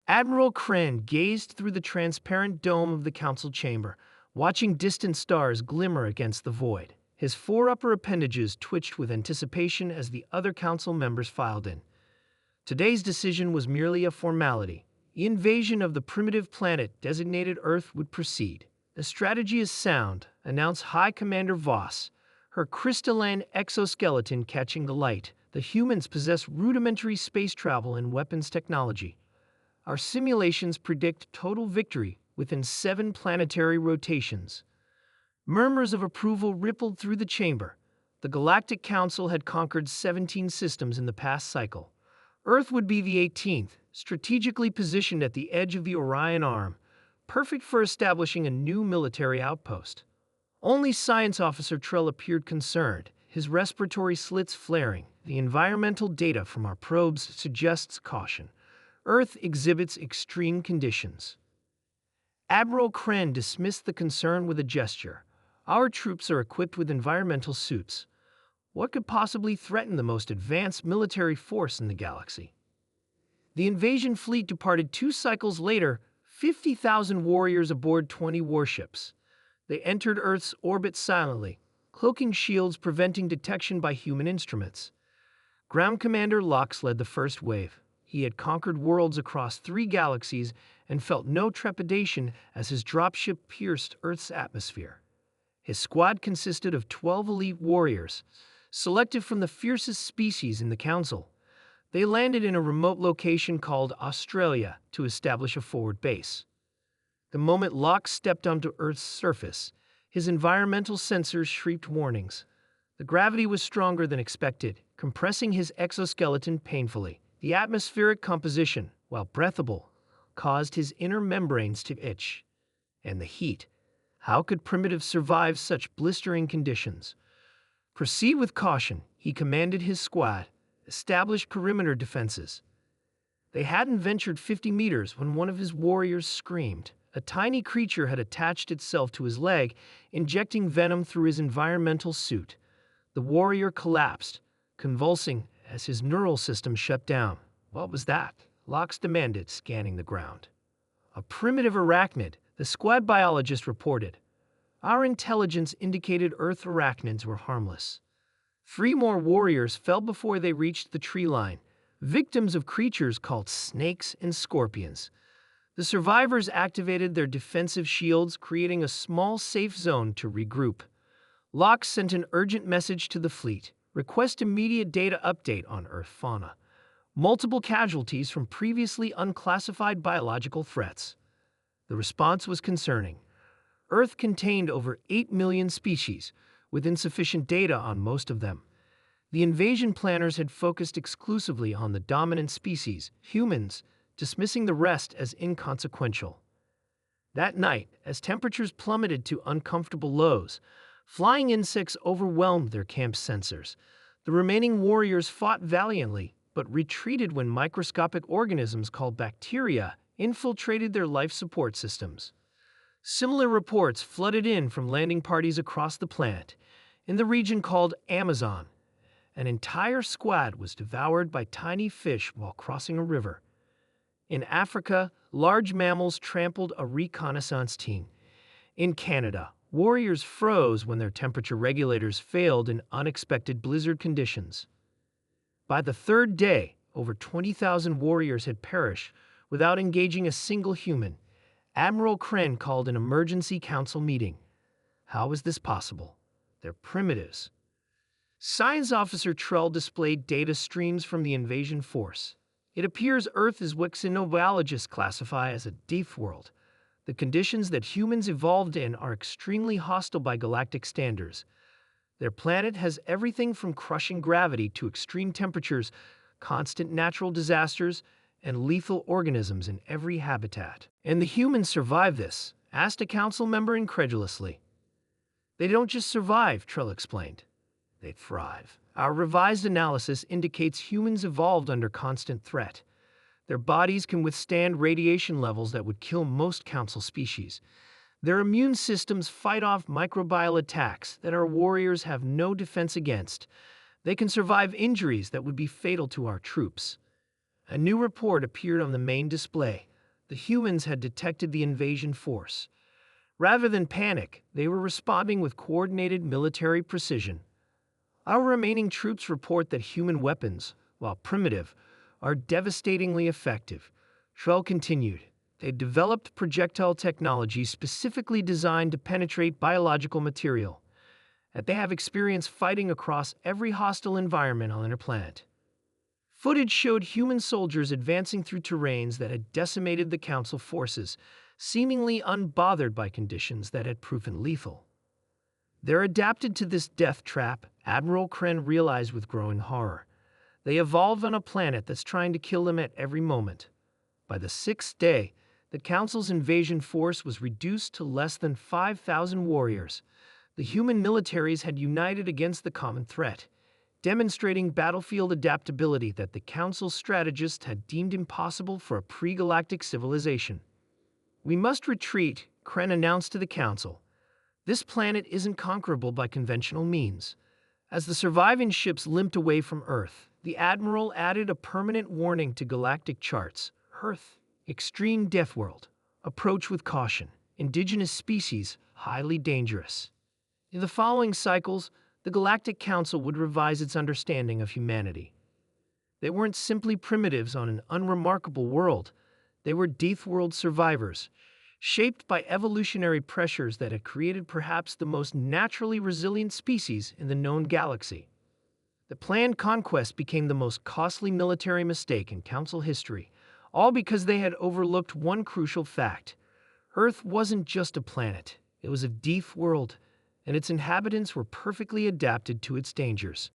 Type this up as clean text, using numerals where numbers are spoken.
Admiral Kren gazed through the transparent dome of the council chamber, watching distant stars glimmer against the void. His four upper appendages twitched with anticipation as the other council members filed in. Today's decision was merely a formality. The invasion of the primitive planet designated Earth would proceed. The strategy is sound, announced High Commander Voss, her crystalline exoskeleton catching the light. The humans possess rudimentary space travel and weapons technology. Our simulations predict total victory within 7 planetary rotations. Murmurs of approval rippled through the chamber. The Galactic Council had conquered 17 systems in the past cycle. Earth would be the 18th, strategically positioned at the edge of the Orion Arm, perfect for establishing a new military outpost. Only Science Officer Trell appeared concerned, his respiratory slits flaring. The environmental data from our probes suggests caution. Earth exhibits extreme conditions. Admiral Kren dismissed the concern with a gesture. Our troops are equipped with environmental suits. What could possibly threaten the most advanced military force in the galaxy? The invasion fleet departed 2 cycles later, 50,000 warriors aboard 20 warships. They entered Earth's orbit silently, cloaking shields preventing detection by human instruments. Ground Commander Lox led the first wave. He had conquered worlds across 3 galaxies and felt no trepidation as his dropship pierced Earth's atmosphere. His squad consisted of 12 elite warriors, selected from the fiercest species in the Council. They landed in a remote location called Australia to establish a forward base. The moment Lox stepped onto Earth's surface, his environmental sensors shrieked warnings. The gravity was stronger than expected, compressing his exoskeleton painfully. The atmospheric composition, while breathable, caused his inner membranes to itch. And the heat. How could primitives survive such blistering conditions? Proceed with caution, he commanded his squad. Establish perimeter defenses. They hadn't ventured 50 meters when one of his warriors screamed. A tiny creature had attached itself to his leg, injecting venom through his environmental suit. The warrior collapsed, convulsing as his neural system shut down. What was that? Lox demanded, scanning the ground. A primitive arachnid, the squad biologist reported. Our intelligence indicated Earth arachnids were harmless. 3 more warriors fell before they reached the tree line, victims of creatures called snakes and scorpions. The survivors activated their defensive shields, creating a small safe zone to regroup. Lox sent an urgent message to the fleet. Request immediate data update on Earth fauna. Multiple casualties from previously unclassified biological threats. The response was concerning. Earth contained over 8 million species, with insufficient data on most of them. The invasion planners had focused exclusively on the dominant species, humans, dismissing the rest as inconsequential. That night, as temperatures plummeted to uncomfortable lows, flying insects overwhelmed their camp sensors. The remaining warriors fought valiantly, but retreated when microscopic organisms called bacteria infiltrated their life support systems. Similar reports flooded in from landing parties across the planet. In the region called Amazon, an entire squad was devoured by tiny fish while crossing a river. In Africa, large mammals trampled a reconnaissance team. In Canada, warriors froze when their temperature regulators failed in unexpected blizzard conditions. By the 3rd day, over 20,000 warriors had perished without engaging a single human. Admiral Kren called an emergency council meeting. How is this possible? They're primitives. Science Officer Trell displayed data streams from the invasion force. It appears Earth is what xenobiologists classify as a deep world. The conditions that humans evolved in are extremely hostile by galactic standards. Their planet has everything from crushing gravity to extreme temperatures, constant natural disasters, and lethal organisms in every habitat. And the humans survive this, asked a council member incredulously. They don't just survive, Trell explained. They thrive. Our revised analysis indicates humans evolved under constant threat. Their bodies can withstand radiation levels that would kill most council species. Their immune systems fight off microbial attacks that our warriors have no defense against. They can survive injuries that would be fatal to our troops. A new report appeared on the main display. The humans had detected the invasion force. Rather than panic, they were responding with coordinated military precision. Our remaining troops report that human weapons, while primitive, are devastatingly effective. Schwell continued. They developed projectile technology specifically designed to penetrate biological material, and they have experience fighting across every hostile environment on their planet. Footage showed human soldiers advancing through terrains that had decimated the Council forces, seemingly unbothered by conditions that had proven lethal. They're adapted to this death trap, Admiral Kren realized with growing horror. They evolved on a planet that's trying to kill them at every moment. By the sixth day, the Council's invasion force was reduced to less than 5,000 warriors. The human militaries had united against the common threat, demonstrating battlefield adaptability that the Council's strategists had deemed impossible for a pre-galactic civilization. "We must retreat," Kren announced to the Council. "This planet isn't conquerable by conventional means." As the surviving ships limped away from Earth, the Admiral added a permanent warning to galactic charts. Earth, extreme death world. Approach with caution. Indigenous species, highly dangerous. In the following cycles, the Galactic Council would revise its understanding of humanity. They weren't simply primitives on an unremarkable world. They were death world survivors, shaped by evolutionary pressures that had created perhaps the most naturally resilient species in the known galaxy. The planned conquest became the most costly military mistake in Council history, all because they had overlooked one crucial fact. Earth wasn't just a planet, it was a death world, and its inhabitants were perfectly adapted to its dangers.